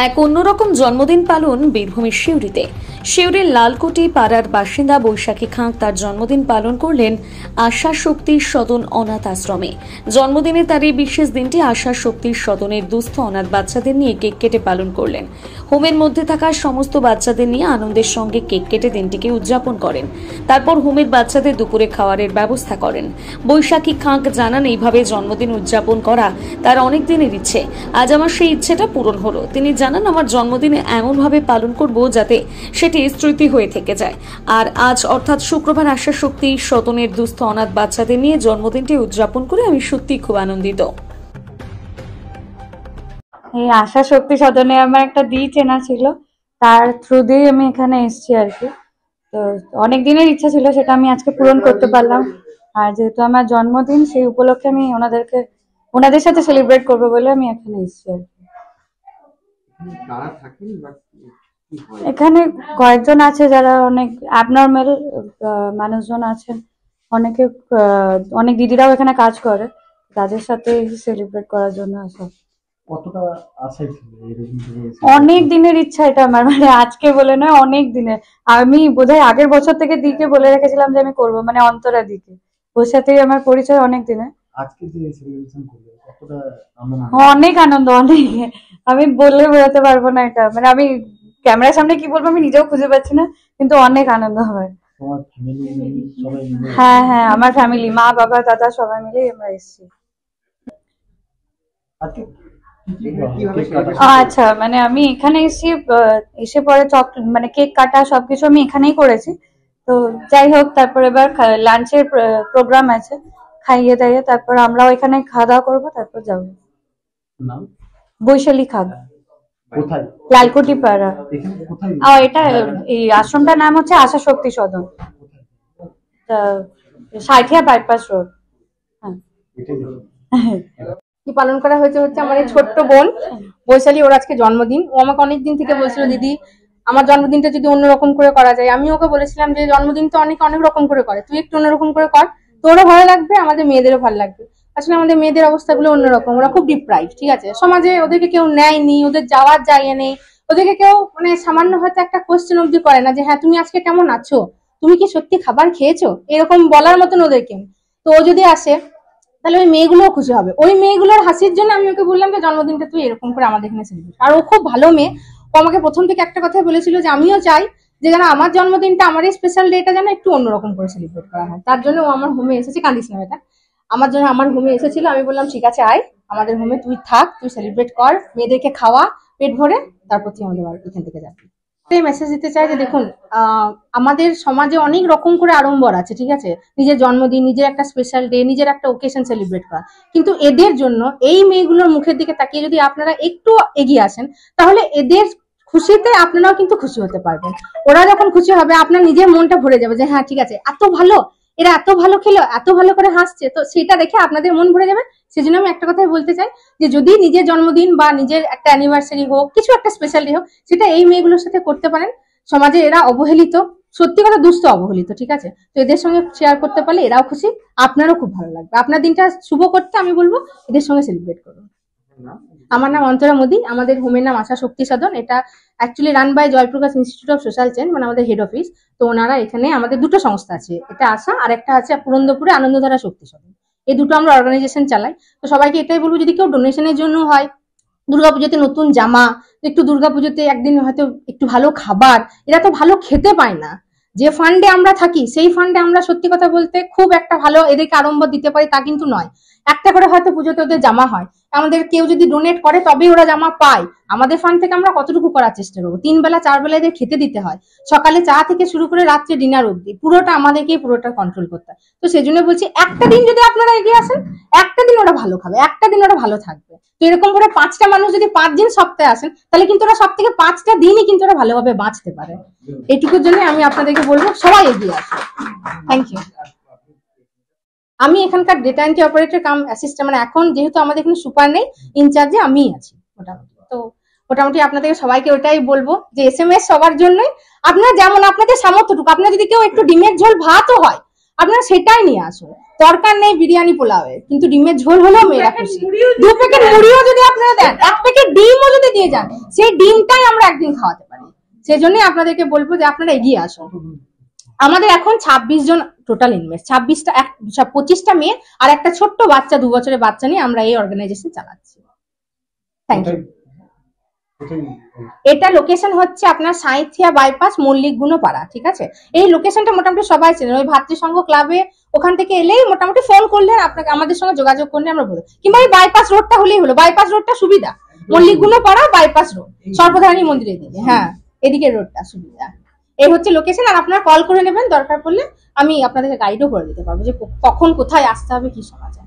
এক অন্যরকম জন্মদিন পালন বীরভূমের সিউড়িতে। সিউড়ির লালকুটি পাড়ার বাসিন্দা বৈশাখী খাঁ তার জন্মদিন পালন করলেন আশা শক্তির সদন অনাথ আশ্রমে। জন্মদিনে তার এই বিশেষ দিনটি আশা শক্তির সদনের দুস্থ অনাথ বাচ্চাদের নিয়ে কেক কেটে পালন করলেন। হোমের মধ্যে থাকা সমস্ত বাচ্চাদের নিয়ে আনন্দের সঙ্গে কেক কেটে দিনটিকে উদযাপন করেন। তারপর হোমের বাচ্চাদের দুপুরে খাওয়ারের ব্যবস্থা করেন। বৈশাখী খাঁ জানান, এইভাবে জন্মদিন উদযাপন করা তার অনেক দিনের ইচ্ছে। আজ আমার সেই ইচ্ছেটা পূরণ হলো। তিনি জানান, আমার জন্মদিনে এমনভাবে পালন করব যাতে সেটি স্মৃতি হয়ে থেকে যায়। আর আজ অর্থাৎ শুক্রবার আশা শক্তি সদনের দুস্থ অনাথ বাচ্চাদের নিয়ে জন্মদিনটি উদযাপন করে আমি সত্যি খুব আনন্দিত। এই আশা শক্তি সদনে আমার একটা চেনা ছিল, তার থ্রু দিয়ে আমি এখানে এসেছি আর কি। তো অনেক দিনের ইচ্ছা ছিল, সেটা আমি আজকে পূরণ করতে পারলাম। আর যেহেতু আমার জন্মদিন, সেই উপলক্ষে আমি ওনাদের সাথে সেলিব্রেট করবো বলে আমি এখানে এসেছি আর কি। এখানে কয়েকজন আছে যারা অনেক অ্যাবনর্মাল মানুষজন আছেন, অনেকে অনেক দিদিরাও এখানে কাজ করে, তাদের সাথে সেলিব্রেট করার জন্য আসা। কতটা আশাই ছিল? অনেক দিনের ইচ্ছা এটা আমার, মানে আজকে বলে নয়, অনেক দিনের। আমি বোধহয় আগের বছর থেকে দিকে বলে রেখেছিলাম যে আমি করবো, মানে অন্তরা দিকে, ওর সাথেই আমার পরিচয় অনেক দিনের। আজকে যে সেলিব্রেশন করলে কতটা আনন্দ? অনেক আনন্দ, অনেক। আমি বললে বোঝাতে পারবো না এটা, মানে আমি ক্যামেরার সামনে কি বলবো আমি নিজেও খুঁজে পাচ্ছি না, কিন্তু অনেক আনন্দ হয়। তোমার ফ্যামিলি সবাই মিলে? হ্যাঁ হ্যাঁ, আমার ফ্যামিলি, মা বাবা দাদা সবাই মিলে আমরা এসেছি। আচ্ছা, মানে আমি এখানে এসে পরে মানে কেক কাটা সবকিছু আমি এখানেই করেছি। তো যাই হোক, তারপর এবার লাঞ্চের প্রোগ্রাম আছে, খাইয়ে দাইয়ে তারপর আমরাও এখানে খাওয়া দাওয়া করবো, তারপর যাবো। বৈশালী খাগ, লালকুটি পাড়া। এটা এই আশ্রমটার নাম হচ্ছে আশা শক্তি সদন, সাঁইথিয়া বাইপাস রোড। হ্যাঁ, কি পালন করা হয়েছে হচ্ছে আমার এই ছোট্ট বোন বৈশালী, ওর আজকে জন্মদিন। ও আমাকে অনেকদিন থেকে বলছিল, দিদি আমার জন্মদিনটা যদি অন্যরকম করে করা যায়। আমি ওকে বলেছিলাম যে জন্মদিন তো অনেক রকম করে করে, তুই একটু অন্যরকম করে কর, তোরও ভালো লাগবে, আমাদের মেয়েদেরও ভালো লাগবে। আসলে আমাদের মেয়েদের অবস্থাগুলো অন্যরকম, ওরা খুব ডিপ্রাইভ, ঠিক আছে, সমাজে ওদেরকে কেউ নেয়নি, ওদের যাওয়ার জায়গা নেই, ওদেরকে কেউ মানে সামান্য হয়তো একটা কোয়েশ্চেন অব্দি করে না যে হ্যাঁ তুমি আজকে কেমন আছো, তুমি কি সত্যি খাবার খেয়েছো, এরকম বলার মতন ওদেরকে। তো ও যদি আসে তাহলে ওই মেয়েগুলোও খুশি হবে। ওই মেয়েগুলোর হাসির জন্য আমি ওকে বললাম যে জন্মদিনটা তুই এরকম করে আমাদের এখানে সেলিব্রেট। আর ও খুব ভালো মেয়ে, ও আমাকে প্রথম থেকে একটা কথাই বলেছিল যে আমিও চাই যে যেন আমার জন্মদিনটা, আমার এই স্পেশাল ডেটা যেন একটু অন্যরকম করে সেলিব্রেট করা হয়। তার জন্য ও আমার হোমে এসেছে, কান্দিস না এটা, আমার জন্য আমার হোমে এসেছিল। আমি বললাম ঠিক আছে আয় আমাদের হোমে, তুই থাক, তুই সেলিব্রেট কর, মেয়েদেরকে খাওয়া পেট ভরে, তারপর তুই আমাদের এখান থেকে যাবি। মেসেজ দিতে চাই যে দেখুন, আমাদের সমাজে অনেক রকম করে আড়ম্বর আছে, ঠিক আছে, নিজের জন্মদিন, নিজের একটা স্পেশাল ডে, নিজের একটা ওকেশন সেলিব্রেট করা, কিন্তু এদের জন্য এই মেয়েগুলোর মুখের দিকে তাকিয়ে যদি আপনারা একটু এগিয়ে আসেন, তাহলে এদের খুশিতে আপনারাও কিন্তু খুশি হতে পারবেন। ওরা যখন খুশি হবে আপনার নিজের মনটা ভরে যাবে যে হ্যাঁ ঠিক আছে, এত ভালো, এরা এত ভালো খেলো, এত ভালো করে হাসছে, তো সেটা দেখে আপনাদের মন ভরে যাবে। সেজন্য আমি একটা কথাই বলতে চাই যে যদি নিজের জন্মদিন বা নিজের একটা অ্যানিভার্সারি হোক, কিছু একটা স্পেশাল ডে হোক, সেটা এই মেয়েগুলোর সাথে করতে পারেন। সমাজে এরা অবহেলিত, সত্যি কথা দুস্থ অবহেলিত, ঠিক আছে, তো এদের সঙ্গে শেয়ার করতে পারলে এরাও খুশি, আপনারও খুব ভালো লাগবে। আপনার দিনটা শুভ করতে আমি বলবো এদের সঙ্গে সেলিব্রেট করুন। আমার নাম অন্তরা মোদী, আমাদের হোমের নাম আশা শক্তি সদন। এটা actually run by Jayprakash institute of social change, মানে আমাদের হেড অফিস। তো ওনারা এখানে, আমাদের দুটো সংস্থা আছে, এটা আশা আর একটা আছে পুরন্দরপুরে আনন্দধারা শক্তি সদন, এই দুটো আমরা অর্গানাইজেশন চালাই। তো সবাইকে এটাই বলবো, যদি কেউ ডোনেশনের জন্য হয়, দুর্গাপুজোতে নতুন জামা, একটু দুর্গাপুজোতে একদিন হয়তো একটু ভালো খাবার, এরা তো ভালো খেতে পায় না। যে ফান্ডে আমরা থাকি সেই ফান্ডে আমরা সত্যি কথা বলতে খুব একটা ভালো এদেরকে আড়ম্বর দিতে পারি তা কিন্তু নয়। একটা করে হয়তো পুজোতে ওদের জামা হয়, আমাদের কেউ যদি ডোনেট করে তবেই ওরা জামা পায়। আমাদের ফান্ড থেকে আমরা কতটুকু করার চেষ্টা করবো? 3 বেলা 4 বেলা এদের খেতে দিতে হয়, সকালে চা থেকে শুরু করে রাত্রে ডিনার অব্দি, পুরোটা আমাদেরকেই পুরোটা কন্ট্রোল করতে হয়। তো সেই জন্য বলছি, একটা দিন যদি আপনারা এগিয়ে আসেন, একটা দিন ওরা ভালো খাবে, একটা দিন ওরা ভালো থাকবে। তো এরকম করে 5টা মানুষ যদি 5 দিন সপ্তাহে আসেন, তাহলে কিন্তু ওরা সব থেকে 5টা দিনই কিন্তু ওরা ভালোভাবে বাঁচতে পারে। এইটুকুর জন্য আমি আপনাদেরকে বলবো সবাই এগিয়ে আসুন। Thank you. আমি এখানকার data entry operator cum assistant, মানে এখন যেহেতু আমাদের এখানে সুপার নেই, ইনচার্জে আমি আছি মোটামুটি। তো মোটামুটি আপনাদের সবাইকে ওটাই বলবো যে SMS সবার জন্যই, আপনারা যেমন আপনাদের সামর্থ্যটুকু, আপনার যদি কেউ একটু ডিমের ঝোল ভাতও হয়, আপনারা সেটাই নিয়ে আসুন। দরকার নেই বিরিয়ানি পোলাওয়ের, কিন্তু ডিমের ঝোল হলেও মেয়েরা খুশি। 2 প্যাকেট মুড়িও যদি আপনারা দেন, 1 প্যাকেট ডিমও যদি দিয়ে যান, সেই ডিমটাই আমরা একদিন খাওয়াতে পারি। সেজন্যই আপনাদেরকে বলবো যে আপনারা এগিয়ে আসুন। আমাদের এখন 26 জন টোটাল ইনভেস্ট, 25টা মেয়ে আর একটা ছোট্ট বাচ্চা, 2 বছরের বাচ্চা নিয়ে আমরা এই অর্গানাইজেশন চালাচ্ছি। Thank you. এটা লোকেশন হচ্ছে আপনার সাঁইথিয়া বাইপাস মল্লিকগুনো পাড়া, ঠিক আছে? এই লোকেশনটা মোটামুটি সবাই চেনেন, ওই ভাতৃসংঘ ক্লাবে ওখান থেকে এলেই মোটামুটি ফোন করলেন, আপনাকে আমাদের সঙ্গে যোগাযোগ করলে আমরা বলবো, কিংবা এই বাইপাস রোডটা হলেই হলো। বাইপাস রোডটা সুবিধা, মল্লিকগুনো পাড়া বাইপাস রোড, সর্বধারণী মন্দিরের দিকে, হ্যাঁ এদিকে রোডটা সুবিধা। এই হচ্ছে লোকেশন। আর আপনারা কল করে নেবেন, দরকার পড়লে আমি আপনাদেরকে গাইডও করে দিতে পারবো যে কখন কোথায় আসতে হবে, কি সমাজে।